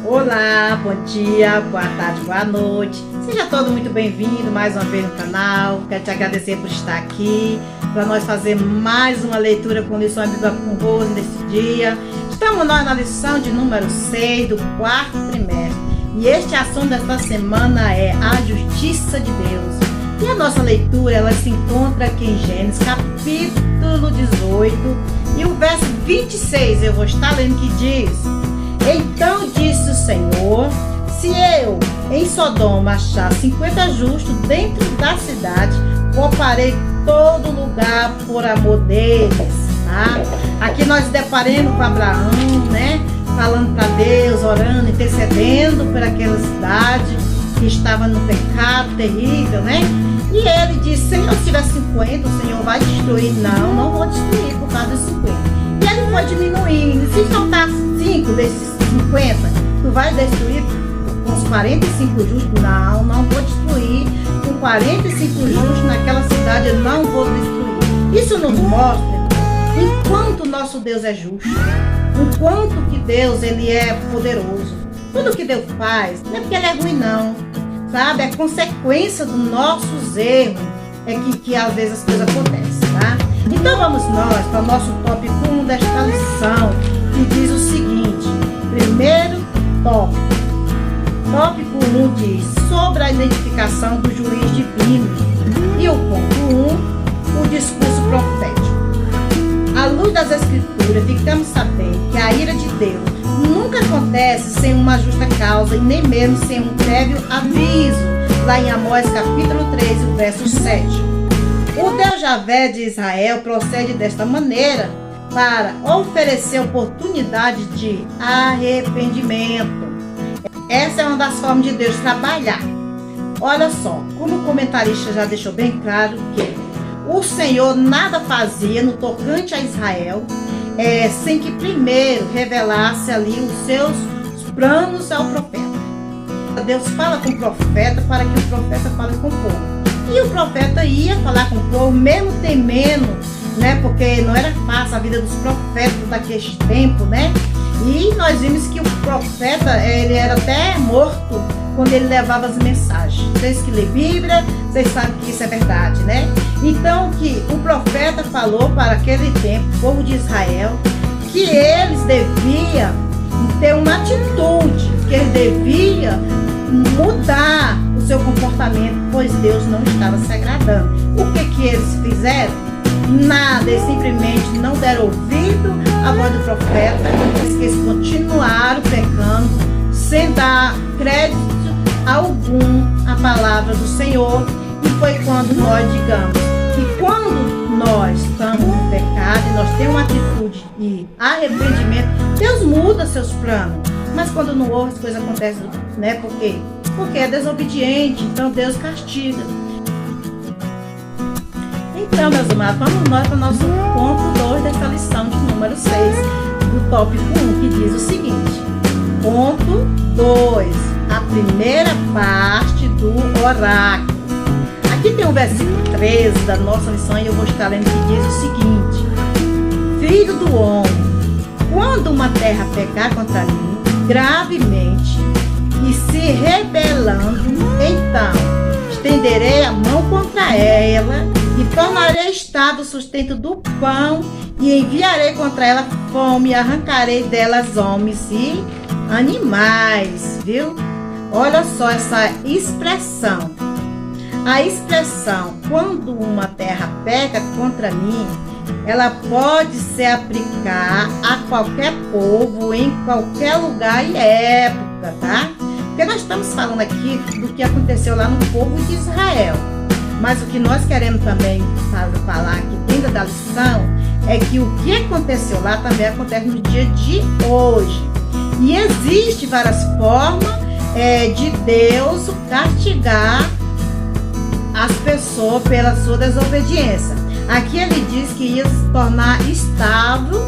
Olá, bom dia, boa tarde, boa noite. Seja todo muito bem-vindo mais uma vez no canal. Quero te agradecer por estar aqui, para nós fazer mais uma leitura com lição bíblica com Rose nesse dia. Estamos nós na lição de número 6 do quarto trimestre. E este assunto desta semana é a justiça de Deus. E a nossa leitura, ela se encontra aqui em Gênesis, capítulo 18, e o verso 26, eu vou estar lendo, que diz: Então disse o Senhor, se eu em Sodoma achar 50 justos dentro da cidade, pouparei todo lugar por amor deles. Tá? Aqui nós deparamos com Abraão, né? Falando para Deus, orando, intercedendo por aquela cidade que estava no pecado terrível, né? E ele disse: Senhor, se tiver 50, o Senhor vai destruir. Não vou destruir por causa dos 50. E ele foi diminuindo. Se faltar 5 desses 50, tu vai destruir com os 45 justos? Não vou destruir com 45 justos naquela cidade, eu não vou destruir. Isso nos mostra enquanto nosso Deus é justo, enquanto que Deus ele é poderoso. Tudo que Deus faz não é porque ele é ruim, não, sabe? É consequência dos nossos erros que às vezes as coisas acontecem, tá? Então vamos nós para o nosso tópico 1 desta lição, que diz o seguinte. Primeiro tópico. Tópico 1 diz sobre a identificação do juiz divino. E o ponto 1, o discurso profético. À luz das Escrituras, ficamos sabendo que a ira de Deus nunca acontece sem uma justa causa e nem mesmo sem um prévio aviso. Lá em Amós capítulo 3, o verso 7. O Deus Javé de Israel procede desta maneira para oferecer oportunidade de arrependimento. Essa é uma das formas de Deus trabalhar. Olha só, como o comentarista já deixou bem claro que o Senhor nada fazia no tocante a Israel sem que primeiro revelasse ali os seus planos ao profeta. Deus fala com o profeta para que o profeta fale com o povo. E o profeta ia falar com o povo, mesmo temendo, né? Porque não era fácil a vida dos profetas daquele tempo, né? E nós vimos que o profeta, ele era até morto quando ele levava as mensagens. Vocês que lê Bíblia, vocês sabem que isso é verdade, né? Então, que o profeta falou para aquele tempo, o povo de Israel, que eles deviam ter uma atitude, que eles deviam mudar o seu comportamento, pois Deus não estava se agradando. O que eles fizeram? Nada, eles simplesmente não deram ouvido à voz do profeta, eles continuaram pecando, sem dar crédito algum à palavra do Senhor. E foi quando nós digamos que quando nós estamos no pecado e nós temos uma atitude de arrependimento, Deus muda seus planos. Mas quando não houve, as coisas acontecem, né? Por quê? Porque é desobediente, então Deus castiga. Então, meus amados, vamos nós para o nosso ponto 2 dessa lição de número 6, do tópico 1, que diz o seguinte. Ponto 2, a primeira parte do oráculo. Aqui tem o versículo 13 da nossa lição e eu vou estar lendo, que diz o seguinte. Filho do homem, quando uma terra pecar contra mim gravemente e se rebelando, então estenderei a mão contra ela e tornarei estável o sustento do pão e enviarei contra ela fome e arrancarei delas homens e animais, viu? Olha só essa expressão. A expressão, quando uma terra peca contra mim, ela pode se aplicar a qualquer povo, em qualquer lugar e época, tá? Porque nós estamos falando aqui do que aconteceu lá no povo de Israel. Mas o que nós queremos também falar aqui dentro da lição é que o que aconteceu lá também acontece no dia de hoje. E existe várias formas de Deus castigar as pessoas pela sua desobediência. Aqui ele diz que ia se tornar estável,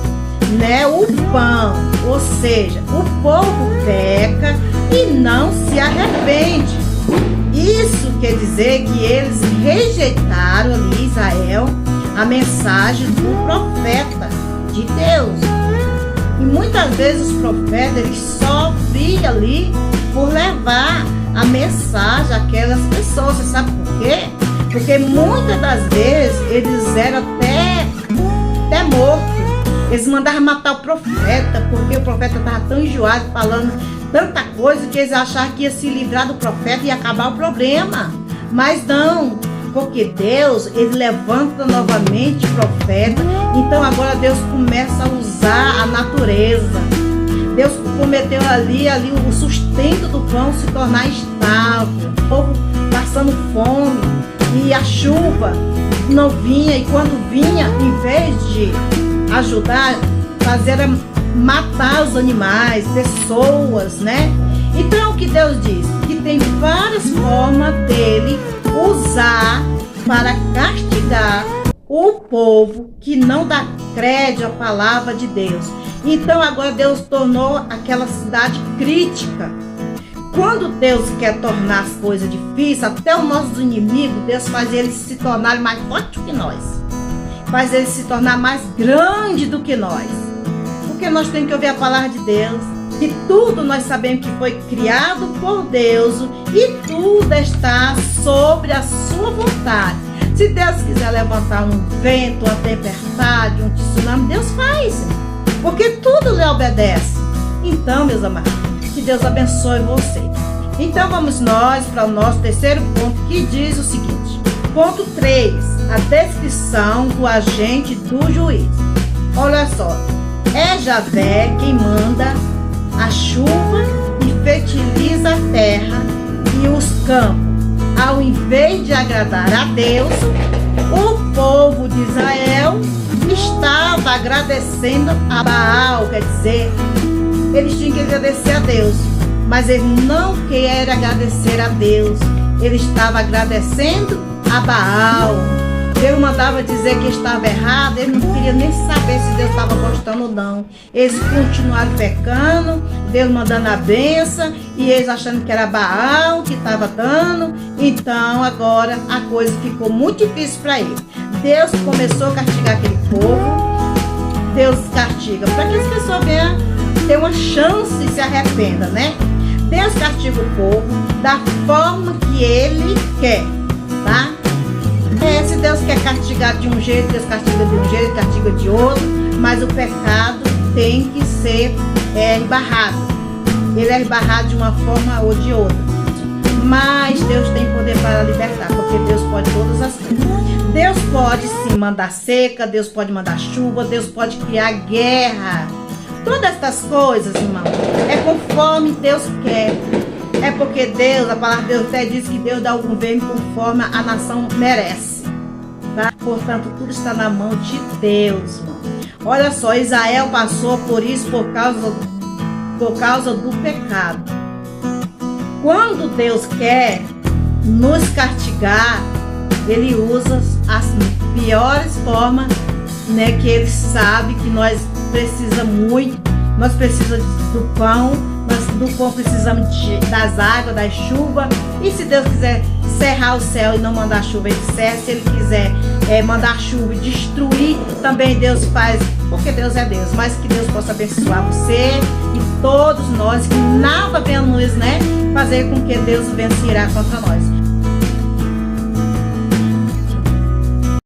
né, o pão, ou seja, o povo peca e não se arrepende. Isso quer dizer que eles rejeitaram ali, Israel, a mensagem do profeta de Deus. E muitas vezes os profetas, eles só sofria ali por levar a mensagem àquelas pessoas. Você sabe por quê? Porque muitas das vezes eles eram até mortos. Eles mandavam matar o profeta, porque o profeta estava tão enjoado, falando tanta coisa, que eles achavam que ia se livrar do profeta e acabar o problema. Mas não, porque Deus, ele levanta novamente o profeta. Então agora Deus começa a usar a natureza. Deus prometeu ali o sustento do pão se tornar estável, o povo passando fome, e a chuva não vinha, e quando vinha, em vez de ajudar, fazer matar os animais, pessoas, né? Então o que Deus diz? Que tem várias formas dele usar para castigar o povo que não dá crédito à palavra de Deus. Então agora Deus tornou aquela cidade crítica. Quando Deus quer tornar as coisas difíceis, até os nossos inimigos, Deus faz eles se tornarem mais fortes que nós. Faz eles se tornar mais grande do que nós. Porque nós temos que ouvir a palavra de Deus. E tudo nós sabemos que foi criado por Deus. E tudo está sobre a sua vontade. Se Deus quiser levantar um vento, uma tempestade, um tsunami, Deus faz. Porque tudo lhe obedece. Então, meus amados, que Deus abençoe você. Então vamos nós para o nosso terceiro ponto, que diz o seguinte. Ponto 3. A descrição do agente do juiz. Olha só. É Javé quem manda a chuva e fertiliza a terra e os campos. Ao invés de agradar a Deus, o povo de Israel estava agradecendo a Baal. Quer dizer, eles tinham que agradecer a Deus, mas eles não querem agradecer a Deus. Eles estavam agradecendo a Baal. Deus mandava dizer que estava errado, eles não queriam nem saber se Deus estava gostando ou não. Eles continuaram pecando, Deus mandando a bênção, e eles achando que era Baal que estava dando. Então agora a coisa ficou muito difícil para eles. Deus começou a castigar aquele povo. Deus castiga para que as pessoas venham ter uma chance e se arrependam, né? Deus castiga o povo da forma que Ele quer, tá? Se Deus quer castigar de um jeito, Deus castiga de um jeito, castiga de outro, mas o pecado tem que ser esbarrado. Ele é esbarrado de uma forma ou de outra. Mas Deus tem poder para libertar, porque Deus pode todas as coisas. Deus pode sim mandar seca, Deus pode mandar chuva, Deus pode criar guerra. Todas essas coisas, irmão, é conforme Deus quer. É porque Deus, a palavra de Deus até diz que Deus dá o governo conforme a nação merece, tá? Portanto, tudo está na mão de Deus, irmão. Olha só, Israel passou por isso por causa do pecado. Quando Deus quer nos castigar, Ele usa as piores formas, né? Que Ele sabe que nós precisamos muito. Nós precisamos do pão, nós do pão precisamos das águas, das chuvas. E se Deus quiser cerrar o céu e não mandar chuva, Ele cerra. Se Ele quiser mandar chuva e destruir, também Deus faz, porque Deus é Deus. Mas que Deus possa abençoar você e todos nós, que nada venha nos, né, fazer com que Deus venha se irar contra nós.